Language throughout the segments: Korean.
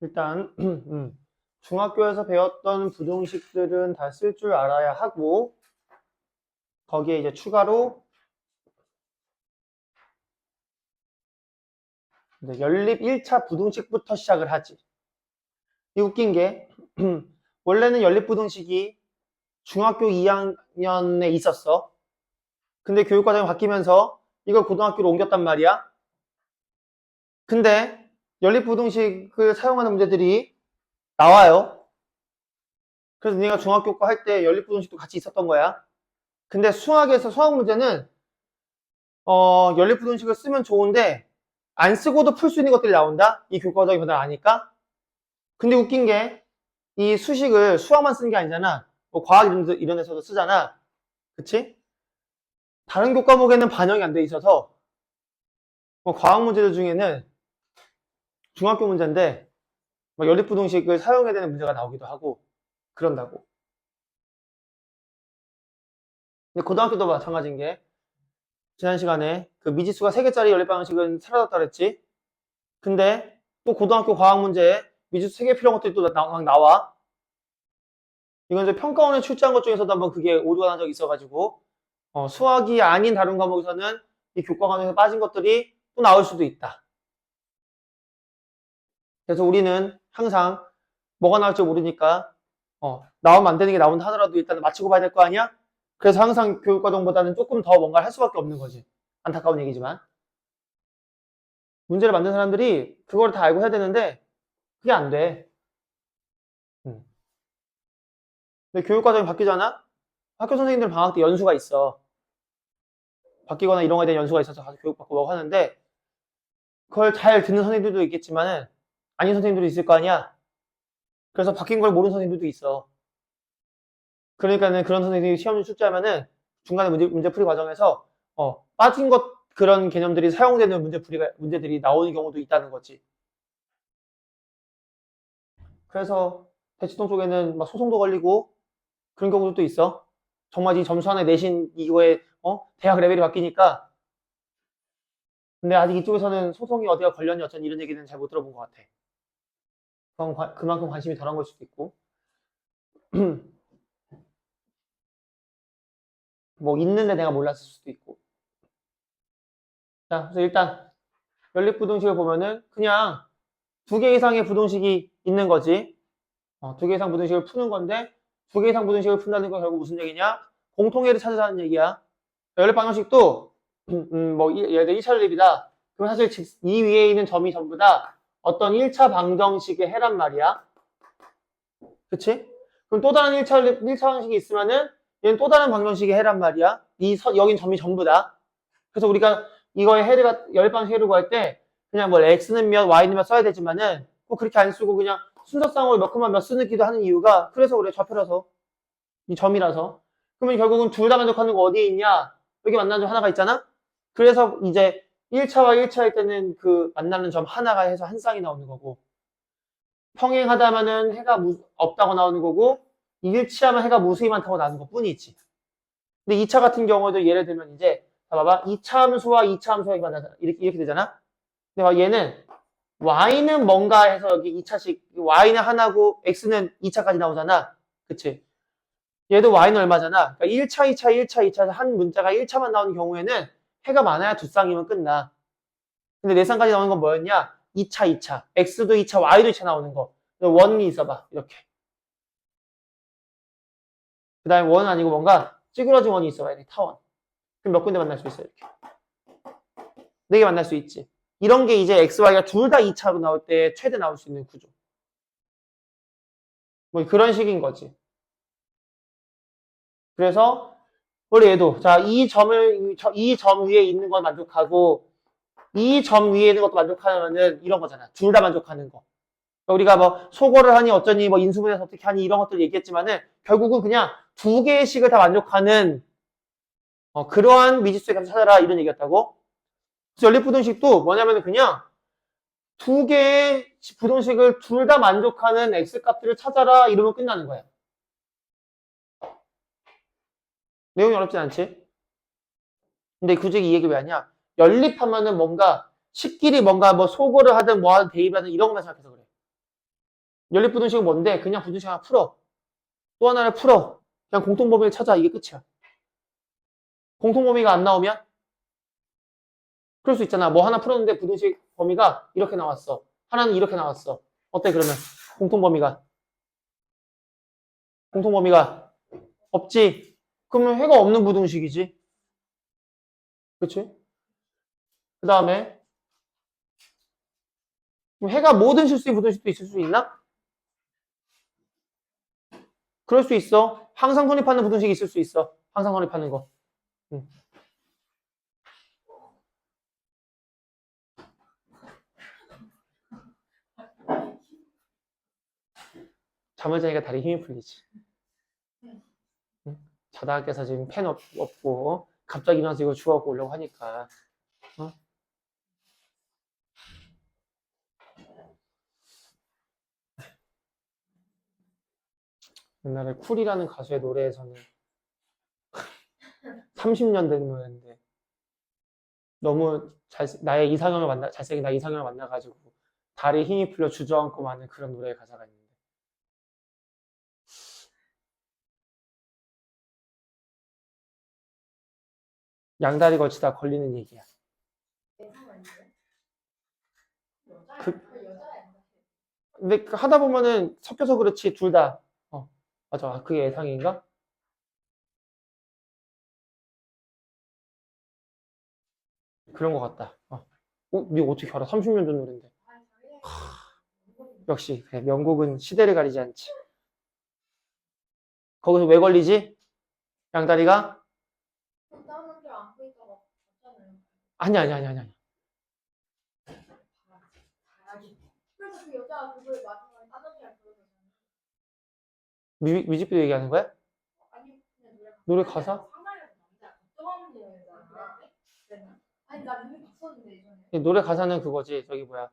일단 중학교에서 배웠던 부등식들은 다 쓸 줄 알아야 하고 거기에 이제 추가로 이제 연립 1차 부등식부터 시작을 하지. 이 웃긴 게 원래는 연립 부등식이 중학교 2학년에 있었어. 근데 교육과정이 바뀌면서 이걸 고등학교로 옮겼단 말이야. 근데 연립 부등식을 사용하는 문제들이 나와요. 그래서 네가 중학교 거 할 때 연립 부등식도 같이 있었던 거야. 근데 수학에서 수학 문제는 연립 부등식을 쓰면 좋은데 안 쓰고도 풀 수 있는 것들이 나온다. 이 교과정이 변화를 아니까. 근데 웃긴 게 이 수식을 수학만 쓰는 게 아니잖아. 뭐 과학 이런 데서도 쓰잖아. 그치? 다른 교과목에는 반영이 안 돼 있어서 뭐 과학 문제들 중에는 중학교 문제인데 뭐 연립 부등식을 사용해야 되는 문제가 나오기도 하고 그런다고. 근데 고등학교도 마찬가지인 게 지난 시간에 그 미지수가 3개짜리 연립 방식은 사라졌다 그랬지. 근데 또 고등학교 과학 문제에 미지수 3개 필요한 것들이 또 나와. 이건 이제 평가원에 출제한 것 중에서도 한번 그게 오류가 난 적이 있어가지고 수학이 아닌 다른 과목에서는 이 교과관에서 빠진 것들이 또 나올 수도 있다. 그래서 우리는 항상 뭐가 나올지 모르니까 나오면 안 되는 게 나온다 하더라도 일단 맞추고 봐야 될 거 아니야? 그래서 항상 교육과정보다는 조금 더 뭔가를 할 수밖에 없는 거지. 안타까운 얘기지만. 문제를 만든 사람들이 그걸 다 알고 해야 되는데 그게 안 돼. 근데 교육과정이 바뀌잖아? 학교 선생님들 방학 때 연수가 있어. 바뀌거나 이런 거에 대한 연수가 있어서 가서 교육받고 뭐 하는데 그걸 잘 듣는 선생님들도 있겠지만은 아닌 선생님들도 있을 거 아니야? 그래서 바뀐 걸 모르는 선생님들도 있어. 그러니까는 그런 선생님이 시험을 출제하면은 중간에 문제풀이 과정에서 빠진 것 그런 개념들이 사용되는 문제들이 나오는 경우도 있다는 거지. 그래서 대치동 쪽에는 막 소송도 걸리고 그런 경우도 또 있어. 정말 이 점수 하나에 내신 이거에 대학 레벨이 바뀌니까. 근데 아직 이쪽에서는 소송이 어디가 걸렸니 어쩐 이런 얘기는 잘 못 들어본 것 같아. 그만큼 관심이 덜한 걸 수도 있고. 뭐 있는데 내가 몰랐을 수도 있고. 자, 그래서 일단 연립부등식을 보면은 그냥 2개 이상의 부등식이 있는 거지. 2개 이상 부등식을 푸는 건데 2개 이상 부등식을 푼다는 건 결국 무슨 얘기냐? 공통해를 찾으라는 얘기야. 연립 방정식도 뭐 예를 들어 1차 연립이다. 그럼 사실 이 위에 있는 점이 전부 다 어떤 1차 방정식의 해란 말이야. 그치? 그럼 또 다른 1차 방정식이 있으면은 얘는 또 다른 방정식의 해란 말이야. 여긴 점이 전부 다. 그래서 우리가 이거의 연립 방정식 해를 구할 때 그냥 뭐 x는 몇, y는 몇 써야 되지만은 꼭 그렇게 안 쓰고 그냥 순서상으로 몇 콤마 몇 쓰기도 하는 이유가 그래서 그래. 좌표라서. 이 점이라서. 그러면 결국은 둘 다 만족하는 거 어디에 있냐? 여기 만나는 점 하나가 있잖아? 그래서 이제 1차와 1차일 때는 그 만나는 점 하나가 해서 한 쌍이 나오는 거고 평행하다면은 해가 없다고 나오는 거고 일치하면 해가 무수히 많다고 나오는 것 뿐이지. 근데 2차 같은 경우도 예를 들면 이제 봐봐 2차 함수와 2차 함수가 만나잖아. 이렇게 되잖아. 근데 얘는 y는 뭔가 해서 여기 2차식 y는 하나고 x는 2차까지 나오잖아. 그치? 얘도 y는 얼마잖아. 그러니까 1차, 2차, 1차, 2차 한 문자가 1차만 나오는 경우에는 해가 많아야 두 쌍이면 끝나. 근데 네 쌍까지 나오는 건 뭐였냐? 2차, 2차. x도 2차, y도 2차 나오는 거. 원이 있어봐. 이렇게. 그 다음에 원은 아니고 뭔가 찌그러진 원이 있어봐. 이렇게 타원. 그럼 몇 군데 만날 수 있어? 이렇게. 4개 만날 수 있지. 이런 게 이제 x, y가 둘 다 2차로 나올 때 최대 나올 수 있는 구조. 뭐 그런 식인 거지. 그래서 우리 얘도 자, 이 점 위에 있는 건 만족하고 이 점 위에 있는 것도 만족하면은 이런 거잖아. 둘 다 만족하는 거. 우리가 뭐 소거를 하니 어쩌니 뭐 인수분해서 어떻게 하니 이런 것들 얘기했지만은 결국은 그냥 2개의 식을 다 만족하는 그러한 미지수의 값을 찾아라 이런 얘기였다고. 그래서 연립부등식도 뭐냐면은 그냥 2개의 부등식을 둘 다 만족하는 x값들을 찾아라 이러면 끝나는 거야. 내용이 어렵진 않지? 근데 굳이 이 얘기 왜 하냐? 연립하면은 뭔가 식끼리 뭔가 뭐 소거를 하든 뭐 하든 대입하든 이런 것만 생각해서 그래. 연립부등식은 뭔데? 그냥 부등식 하나 풀어. 또 하나를 풀어. 그냥 공통범위를 찾아. 이게 끝이야. 공통범위가 안 나오면? 그럴 수 있잖아. 뭐 하나 풀었는데 부등식 범위가 이렇게 나왔어. 하나는 이렇게 나왔어. 어때 그러면? 공통범위가. 공통범위가 없지? 그러면 해가 없는 부등식이지. 그치? 그 다음에 해가 모든 실수인 부등식도 있을 수 있나? 그럴 수 있어. 항상 성립하는 부등식이 있을 수 있어. 항상 성립하는 거. 응. 잠을 자니까 다리 힘이 풀리지. 응? 자다가 깨서 지금 펜 없고 갑자기 일어나서 이거 주워갖고 오려고 하니까. 어? 옛날에 쿨이라는 가수의 노래에서는 30년 된 노래인데 너무 나의 이상형을 잘생긴 나 이상형을 만나가지고 다리에 힘이 풀려 주저앉고 마는 그런 노래의 가사가 있는데 양다리 걸치다 걸리는 얘기야. 근데 하다 보면은 섞여서 그렇지 둘 다. 맞아. 그게 예상인가? 그런 것 같다. 니 어떻게 알아? 30년 전 노래인데. 역시 그래, 명곡은 시대를 가리지 않지. 거기서 왜 걸리지? 양다리가? 아니. 그래서 그 여자가 그걸 마지막에 따뜻하게 부르잖아. 뮤직비디오 얘기하는 거야? 아니 그냥 노래 가사? 상당히 남자 걱정하는 여자잖아. 그랬나? 아니 나 이미 봤었는데 예전에. 노래 가사는 그거지. 저기 뭐야.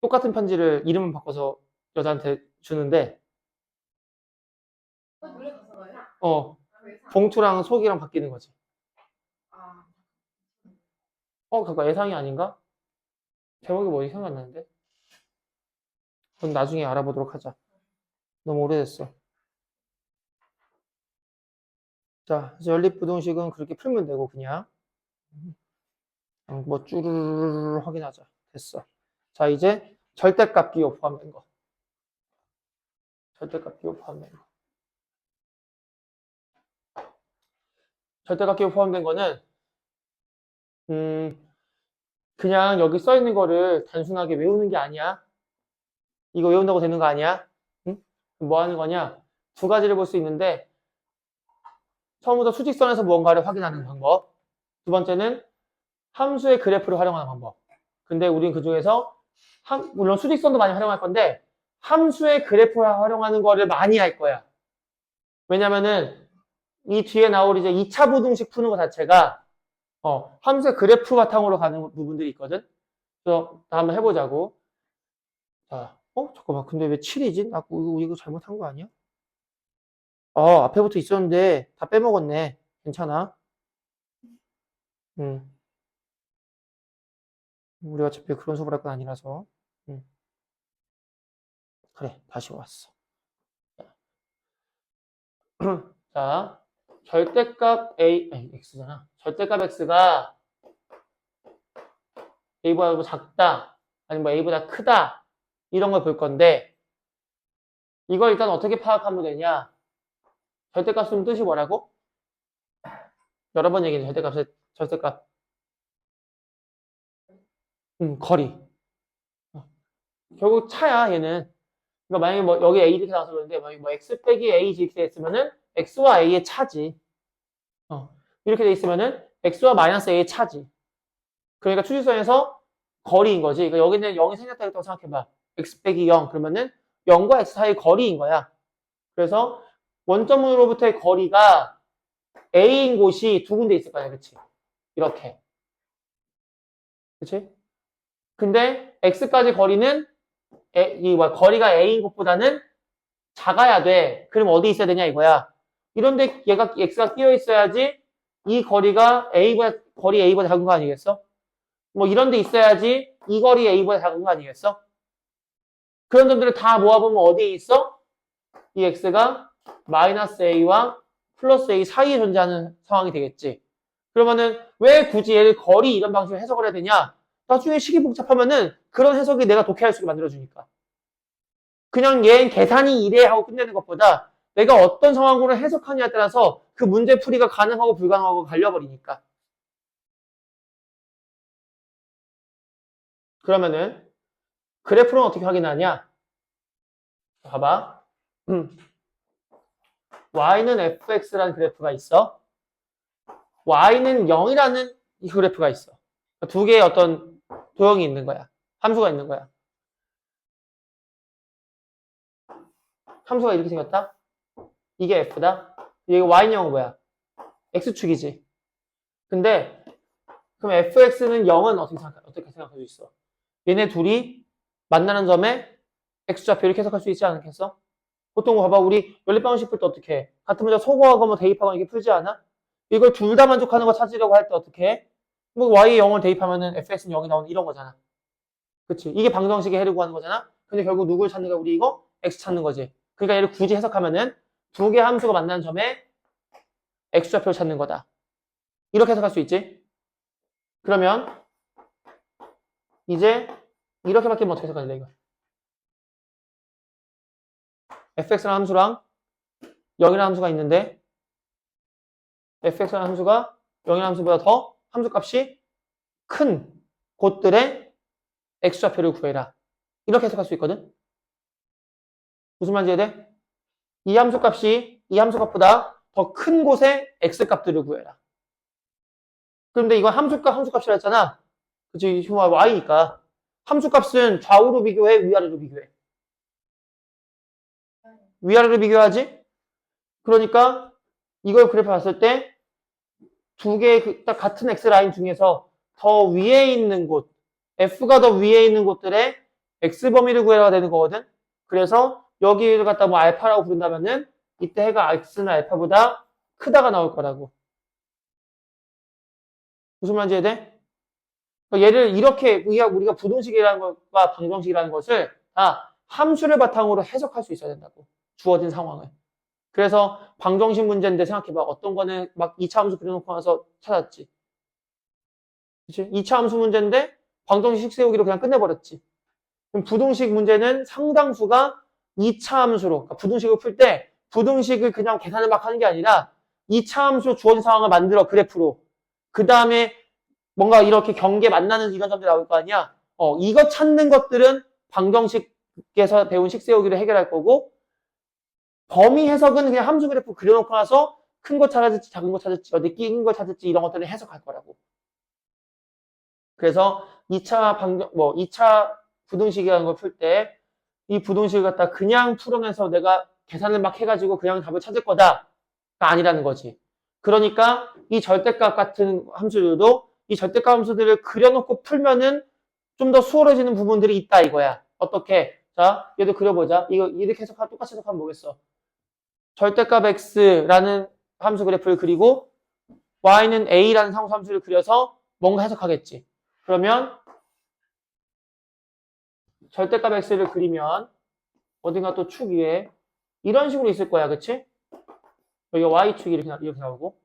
똑같은 편지를 이름을 바꿔서 여자한테 주는데 노래 가사가요? 봉투랑 속이랑 바뀌는 거지. 아. 그거 예상이 아닌가? 제목이 뭐지? 생각 안 나는데. 그럼 나중에 알아보도록 하자. 너무 오래됐어. 자, 그래서 연립부등식은 그렇게 풀면 되고 그냥 뭐 쭈르르르 확인하자. 됐어. 자, 이제 절대값 기호 포함된 거. 절대값 기호 포함된 거. 절대값 기호 포함된 거는 그냥 여기 써 있는 거를 단순하게 외우는 게 아니야. 이거 외운다고 되는 거 아니야? 응? 뭐 하는 거냐? 두 가지를 볼 수 있는데 처음부터 수직선에서 무언가를 확인하는 방법. 두 번째는 함수의 그래프를 활용하는 방법. 근데 우린 그 중에서 물론 수직선도 많이 활용할 건데 함수의 그래프를 활용하는 거를 많이 할 거야. 왜냐면은 이 뒤에 나올 이제 2차 부등식 푸는 거 자체가 함수의 그래프 바탕으로 가는 부분들이 있거든. 그래서 한번 해보자고. 자, 잠깐만. 근데 왜 7이지? 나 이거 잘못한 거 아니야? 앞에부터 있었는데 다 빼먹었네. 괜찮아. 우리가 어차피 그런 수업을 할 건 아니라서. 그래, 다시 왔어. 자, 절대값 x잖아. 절대값 x가 a보다 작다, 아니면 뭐 a보다 크다, 이런 걸 볼 건데, 이걸 일단 어떻게 파악하면 되냐? 절대값 쓰면 뜻이 뭐라고? 여러 번 얘기해, 절대값. 거리. 결국 차야, 얘는. 그러니까 만약에 뭐 여기 a 이렇게 나와서 그러는데, 만약에 뭐 x 빼기 a 이렇게 했으면은 x와 a의 차지. 이렇게 돼 있으면은 x와 마이너스 a의 차지. 그러니까 추진선에서 거리인 거지. 그러니까 여기는 0이 생겼다고 생각해봐. x 빼기 0. 그러면은 0과 x 사이의 거리인 거야. 그래서 원점으로부터의 거리가 a인 곳이 두 군데 있을 거야. 그치? 이렇게. 그치? 근데 x까지 거리는 거리가 a인 곳보다는 작아야 돼. 그럼 어디 있어야 되냐 이거야. 이런데 얘가 x가 끼어 있어야지 이 거리가 거리 a보다 작은 거 아니겠어? 뭐 이런 데 있어야지 이 거리 a보다 작은 거 아니겠어? 그런 점들을 다 모아보면 어디에 있어? 이 x가 마이너스 a와 플러스 a 사이에 존재하는 상황이 되겠지. 그러면은 왜 굳이 얘를 거리 이런 방식으로 해석을 해야 되냐? 나중에 식이 복잡하면은 그런 해석이 내가 독해할 수 있게 만들어주니까. 그냥 얘 계산이 이래 하고 끝내는 것보다 내가 어떤 상황으로 해석하냐에 따라서 그 문제 풀이가 가능하고 불가능하고 갈려버리니까. 그러면은 그래프는 어떻게 확인하냐? 봐봐. y는 fx라는 그래프가 있어. y는 0이라는 이 그래프가 있어. 두 개의 어떤 도형이 있는 거야. 함수가 있는 거야. 함수가 이렇게 생겼다. 이게 f다. 이게 y는 뭐야? x축이지. 근데 그럼 fx는 0은 어떻게 생각할 수 있어? 얘네 둘이 만나는 점에 x좌표 이렇게 해석할 수 있지 않겠어? 보통 봐봐 우리 연립방식 풀 때 어떻게 해? 같은 문제 소거하고 뭐 대입하거나 이게 풀지 않아? 이걸 둘 다 만족하는 거 찾으려고 할 때 어떻게 해? 뭐 y에 0을 대입하면은 fx는 0이 나오는 이런 거잖아. 그치? 이게 방정식의 해를 구하는 거잖아. 근데 결국 누굴 찾는 거야? 우리 이거 x 찾는 거지. 그러니까 얘를 굳이 해석하면은 두 개의 함수가 만나는 점에 x좌표를 찾는 거다. 이렇게 해석할 수 있지? 그러면 이제 이렇게 바뀌면 어떻게 해석할래 이거? fx라는 함수랑 0이라는 함수가 있는데 fx라는 함수가 0이라는 함수보다 더 함수값이 큰 곳들의 x좌표를 구해라. 이렇게 해석할 수 있거든? 무슨 말인지 이해돼? 이 함수값이 이 함수값보다 더 큰 곳의 x값들을 구해라. 그런데 이건 함수값이라 했잖아. 그치? 이거 y니까. 함수값은 좌우로 비교해, 위아래로 비교해. 위아래로 비교하지? 그러니까 이걸 그래프 봤을 때 두 개의 딱 같은 x라인 중에서 더 위에 있는 곳, f가 더 위에 있는 곳들의 x범위를 구해야 되는 거거든. 그래서 여기를 갖다 뭐 알파라고 부른다면은 이때 해가 x는 알파보다 크다가 나올 거라고. 무슨 말인지 이해돼? 그러니까 얘를 이렇게 우리가 부등식이라는 것과 방정식이라는 것을 다 함수를 바탕으로 해석할 수 있어야 된다고. 주어진 상황을. 그래서 방정식 문제인데 생각해봐. 어떤 거는 막 2차 함수 그려놓고 나서 찾았지. 그치? 2차 함수 문제인데 방정식 세우기로 그냥 끝내버렸지. 그럼 부등식 문제는 상당수가 2차 함수로, 그러니까 부등식을 풀 때 부등식을 그냥 계산을 막 하는 게 아니라 2차 함수로 주어진 상황을 만들어, 그래프로. 그 다음에 뭔가 이렇게 경계 만나는 이런 점들이 나올 거 아니야? 이거 찾는 것들은 방정식에서 배운 식 세우기를 해결할 거고, 범위 해석은 그냥 함수 그래프 그려놓고 나서 큰 거 찾을지 작은 거 찾을지 어디 끼인 거 찾을지 이런 것들을 해석할 거라고. 그래서 2차 부등식이라는 걸 풀 때 이 부등식을 갖다 그냥 풀어내서 내가 계산을 막 해가지고 그냥 답을 찾을 거다가 아니라는 거지. 그러니까 이 절대값 같은 함수들도 이 절대값 함수들을 그려놓고 풀면은 좀 더 수월해지는 부분들이 있다 이거야. 어떻게? 자, 얘도 그려보자. 이거 이렇게 똑같이 해석하면 뭐겠어? 절대값 x라는 함수 그래프를 그리고 y는 a라는 상수 함수를 그려서 뭔가 해석하겠지. 그러면 절대값 x를 그리면 어딘가 또 축 위에 이런 식으로 있을 거야. 그치? 여기가 y축이 이렇게 나오고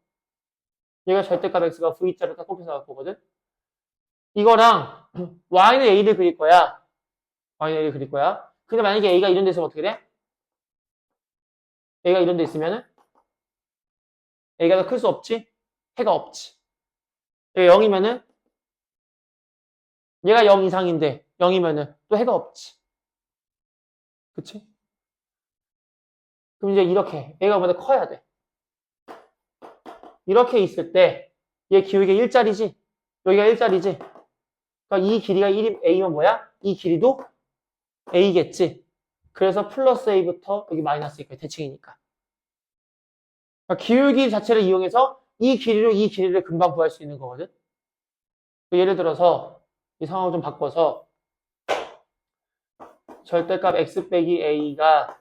얘가 절대값 x가 v자로 딱 꼽혀서 나올 거거든. 이거랑 y는 a를 그릴 거야. y는 a를 그릴 거야. 근데 만약에 a가 이런 데 있으면 어떻게 돼? a가 이런 데 있으면은 a가 더 클 수 없지? 해가 없지. 얘가 0이면은 얘가 0 이상인데 0이면은 또 해가 없지. 그치? 그럼 이제 이렇게 얘가 보다 커야 돼. 이렇게 있을 때 얘 기울기가 1짜리지? 여기가 1짜리지? 그러니까 이 길이가 1이 A면 뭐야? 이 길이도 A겠지? 그래서 플러스 A부터 여기 마이너스 A까지 대칭이니까. 그러니까 기울기 자체를 이용해서 이 길이로 이 길이를 금방 구할 수 있는 거거든? 예를 들어서 이 상황을 좀 바꿔서 절대값 X 빼기 A가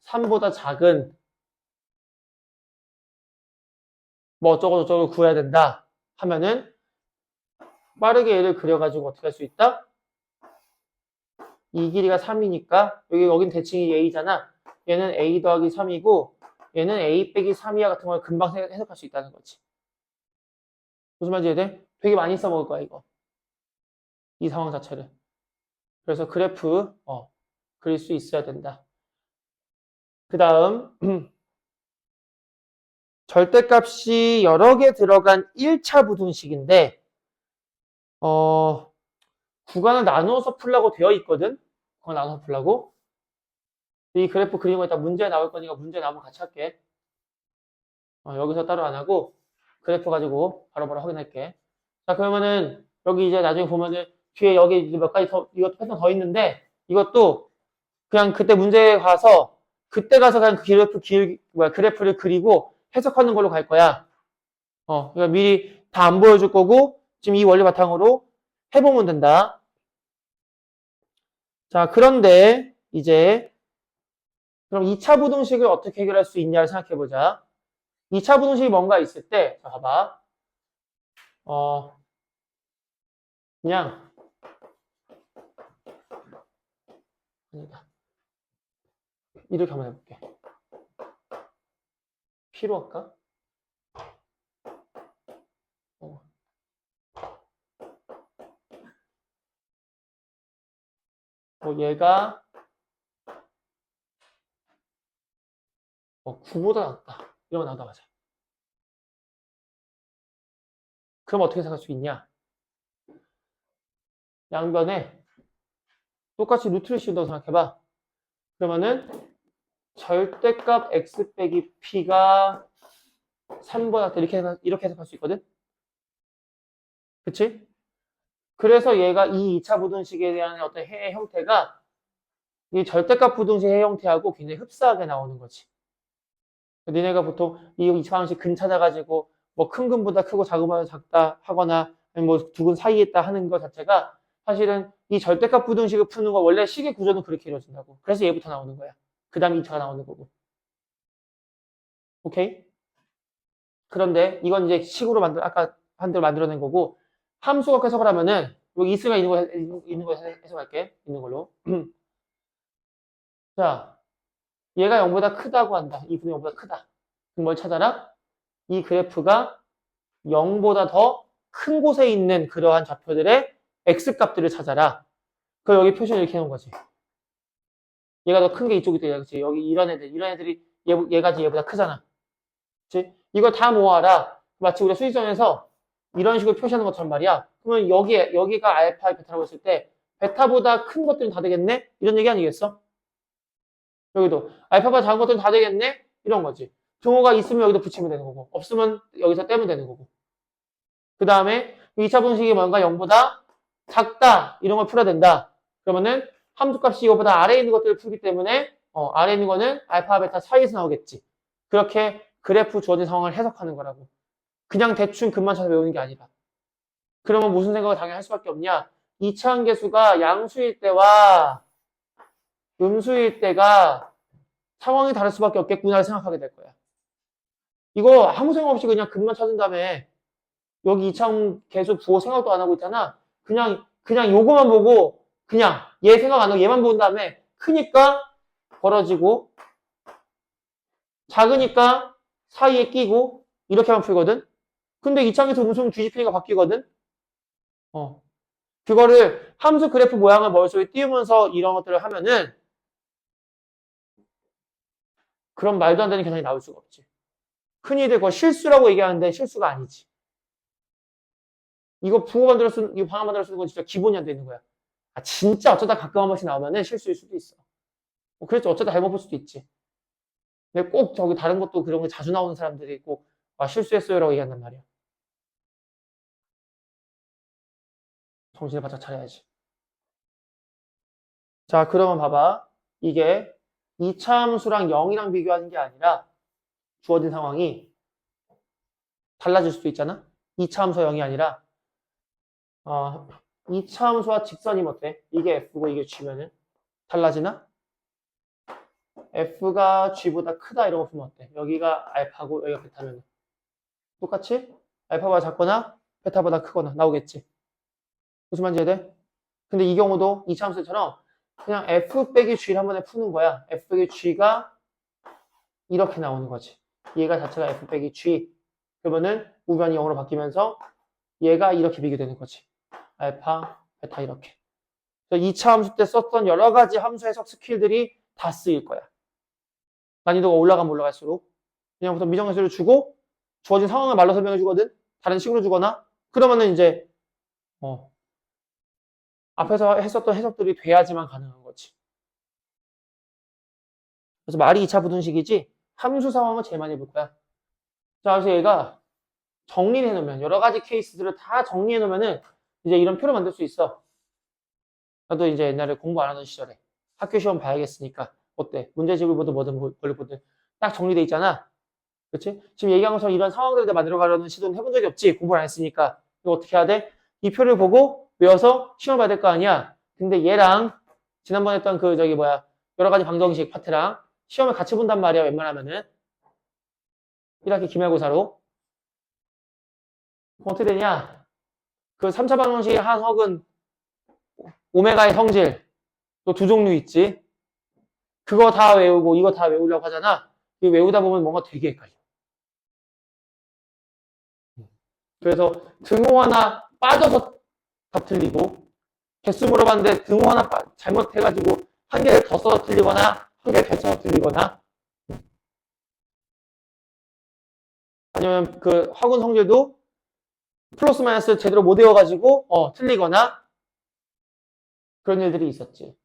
3보다 작은 뭐 어쩌고 저쩌고 구해야 된다 하면은 빠르게 얘를 그려가지고 어떻게 할 수 있다? 이 길이가 3이니까 여긴 대칭이 a잖아. 얘는 a 더하기 3이고 얘는 a 빼기 3이야 같은 걸 금방 해석할 수 있다는 거지. 무슨 말인지 이해돼? 되게 많이 써먹을 거야 이거. 이 상황 자체를. 그래서 그래프 그릴 수 있어야 된다. 그 다음 절대값이 여러 개 들어간 1차 부등식인데 구간을 나누어서 풀라고 되어 있거든. 구간 나눠서 풀라고. 이 그래프 그리는 거 이따 문제 나올 거니까 문제 나오면 같이 할게. 여기서 따로 안 하고 그래프 가지고 바로바로 확인할게. 자, 그러면은 여기 이제 나중에 보면은 뒤에 여기 이제 몇 가지 더 이것도 패턴 더 있는데 이것도 그냥 그때 문제에 가서 그때 가서 그냥 그래프를 그리고 해석하는 걸로 갈 거야. 그러니까 미리 다 안 보여줄 거고 지금 이 원리 바탕으로 해보면 된다. 자, 그런데 이제 그럼 2차 부등식을 어떻게 해결할 수 있냐를 생각해 보자. 2차 부등식이 뭔가 있을 때, 자, 봐봐. 그냥, 아니다. 이렇게 한번 해볼게. P로 할까? 얘가 9보다 낫다. 이러면 나온다, 맞아. 그럼 어떻게 생각할 수 있냐? 양변에 똑같이 루트를 씌운다고 생각해봐. 그러면은 절대값 x 빼기 p가 3보다 낫다. 이렇게 해석할 수 있거든? 그치? 그래서 얘가 이 2차 부등식에 대한 어떤 해의 형태가 이 절대값 부등식의 형태하고 굉장히 흡사하게 나오는 거지. 니네가 보통 이 2차 방식 근 찾아가지고 뭐 큰 근보다 크고 작은 것보다 작다 하거나 아니면 뭐 두 근 사이에 있다 하는 것 자체가 사실은 이 절대값 부등식을 푸는 거 원래 식의 구조는 그렇게 이루어진다고. 그래서 얘부터 나오는 거야. 그 다음에 2차가 나오는 거고. 오케이? 그런데 이건 이제 식으로 아까 한 대로 만들어낸 거고 함수가 해석을 하면은 여기 있으면 있는 거 해석할게. 있는 걸로. 자, 얘가 0보다 크다고 한다. 이 분이 0보다 크다. 그럼 뭘 찾아라? 이 그래프가 0보다 더 큰 곳에 있는 그러한 좌표들의 x값들을 찾아라. 그럼 여기 표시를 이렇게 해놓은 거지. 얘가 더 큰 게 이쪽이 돼야 그치? 여기 이런 애들이 얘가 얘보다 크잖아. 그치? 이걸 다 모아라. 마치 우리가 수직점에서 이런 식으로 표시하는 것처럼 말이야. 그러면 여기가 알파, 베타라고 했을 때 베타보다 큰 것들은 다 되겠네? 이런 얘기 아니겠어? 여기도 알파보다 작은 것들은 다 되겠네? 이런 거지. 등호가 있으면 여기다 붙이면 되는 거고 없으면 여기서 떼면 되는 거고. 그 다음에 2차 분식이 뭔가 0보다 작다 이런 걸 풀어야 된다. 그러면은 함수값이 이거보다 아래에 있는 것들을 풀기 때문에 아래에 있는 거는 알파, 베타 사이에서 나오겠지. 그렇게 그래프 주어진 상황을 해석하는 거라고. 그냥 대충 근만 찾아 외우는 게 아니라. 그러면 무슨 생각을 당연히 할 수밖에 없냐? 2차 함계수가 양수일 때와 음수일 때가 상황이 다를 수밖에 없겠구나를 생각하게 될 거야. 이거 아무 생각 없이 그냥 근만 찾은 다음에 여기 2차 계수 부호 생각도 안 하고 있잖아. 그냥 요거만 보고 그냥 얘 생각 안 하고 얘만 본 다음에 크니까 벌어지고 작으니까 사이에 끼고 이렇게만 풀거든. 근데 2차계수 음수는 뒤집히니까 바뀌거든. 그거를 함수 그래프 모양을 머릿속에 띄우면서 이런 것들을 하면은 그런 말도 안 되는 계산이 나올 수가 없지. 흔히들 그거 실수라고 얘기하는데 실수가 아니지. 이거 이거 방안 만들어 쓰는 건 진짜 기본이 안 돼 있는 거야. 진짜 어쩌다 가끔 한 번씩 나오면은 실수일 수도 있어. 그래서 어쩌다 잘못 볼 수도 있지. 근데 꼭 저기 다른 것도 그런 게 자주 나오는 사람들이 꼭 실수했어요라고 얘기한단 말이야. 정신을 바짝 차려야지. 자, 그러면 봐봐. 이게 2차 함수랑 0이랑 비교하는 게 아니라 주어진 상황이 달라질 수도 있잖아. 2차 함수 0이 아니라 2차 함수와 직선이면 어때? 이게 F고 이게 G면은 달라지나? F가 G보다 크다 이런 거 보면 어때? 여기가 알파고 여기가 베타면 똑같이 알파보다 작거나 베타보다 크거나 나오겠지. 무슨 말인지 이해돼? 근데 이 경우도 2차 함수처럼 그냥 f 빼기 g를 한 번에 푸는 거야. f 빼기 g가 이렇게 나오는 거지. 얘가 자체가 f 빼기 g. 그러면은 우변이 0으로 바뀌면서 얘가 이렇게 비교되는 거지. 알파, 베타 이렇게. 2차 함수 때 썼던 여러 가지 함수 해석 스킬들이 다 쓰일 거야. 난이도가 올라가면 올라갈수록. 그냥부터 미정수를 주고 주어진 상황을 말로 설명해 주거든. 다른 식으로 주거나. 그러면은 이제 앞에서 했었던 해석들이 돼야지만 가능한 거지. 그래서 말이 2차 부등식이지 함수 상황을 제일 많이 볼 거야. 자, 그래서 얘가 정리해 놓으면 여러 가지 케이스들을 다 정리해 놓으면은 이제 이런 표를 만들 수 있어. 나도 이제 옛날에 공부 안 하던 시절에 학교 시험 봐야겠으니까 어때? 문제집을 보든 뭐든 뭘 보든 딱 정리돼 있잖아. 그렇지? 지금 얘기한 것처럼 이런 상황들을 만들어 가려는 시도는 해본 적이 없지. 공부를 안 했으니까. 이거 어떻게 해야 돼? 이 표를 보고 외워서 시험을 봐야 될 거 아니야. 근데 얘랑 지난번에 했던 그 여러 가지 방정식 파트랑 시험을 같이 본단 말이야. 웬만하면은 이렇게 기말고사로. 그럼 어떻게 되냐? 그 3차 방정식의 한 헉은 오메가의 성질 또 두 종류 있지. 그거 다 외우고 이거 다 외우려고 하잖아. 이거 외우다 보면 뭔가 되게 헷갈려. 그래서 등호 하나 빠져서 답 틀리고 개수 물어봤는데 등호 하나 잘못해가지고 한 개를 더 써서 틀리거나 한 개를 겹쳐서 틀리거나 아니면 그 화군 성질도 플러스 마이너스 제대로 못 외워가지고 틀리거나 그런 일들이 있었지.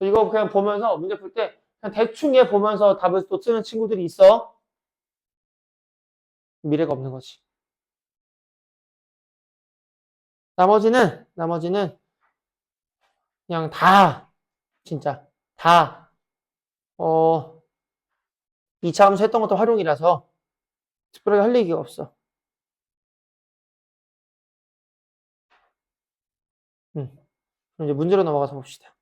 이거 그냥 보면서 문제 풀 때 그냥 대충 얘 보면서 답을 또 쓰는 친구들이 있어. 미래가 없는 거지. 나머지는 그냥 다 진짜 다 2차 함수 했던 것도 활용이라서 특별하게 할 얘기가 없어. 그럼 이제 문제로 넘어가서 봅시다.